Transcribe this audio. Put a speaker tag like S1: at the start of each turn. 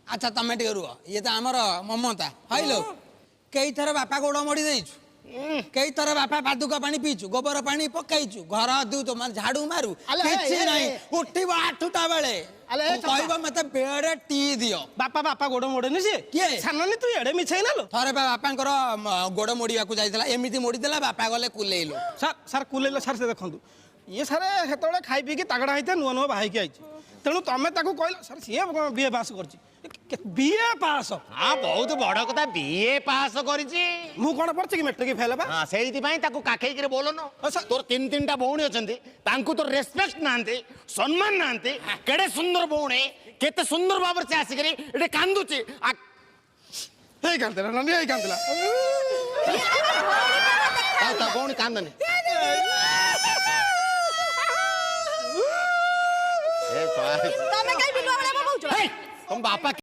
S1: अच्छा तमें टे रुह ये तो आमर ममता हईलो कई थर बापा गोड़ मोड़ी देचु कई थर बापा पादुका पानी पीचु गोबर पानी पकईचु घर दूत मान झाड़ू मारू किछि नहीं उठिब 8टा बेले कहब मते बेड़े टी दियो
S2: बापा बापा गोड़ मोड़ेनि से
S1: किए
S2: साननी तू एड़े मिछाई ना लो
S1: थरे बापांकर गोड़ मोड़िया जाइला एमिति मोड़ी देला बापा गले कुलेइलो
S2: सर सर कुलेला सर से देखंतु ये सारे हेतळे खाई पी के तगड़ा होइते नुआ नुआ बाहाई के आइछि तेणु तमें ताको कहला सर सी बीए पास करछि बीए पास
S3: हाँ बहुत बड़ कथा बीए पास करिछि
S2: मु कोन पड़छि कि मैट्रिक फेल बा
S3: हां सेहिति पई ताको काखई करे बोलनो तोर तीन तीनटा भौणी अछंती तांकु तो रेस्पेक्ट नांती सम्मान नांती केडे सुंदर भौणी केते सुंदर बाबर से आसी करी एटे कांदुची
S2: हे कांदला ननी हे कांदला
S3: ता भौणी कांदनी
S4: तमे काई बिलवा वाला बाबू
S3: तुम बापा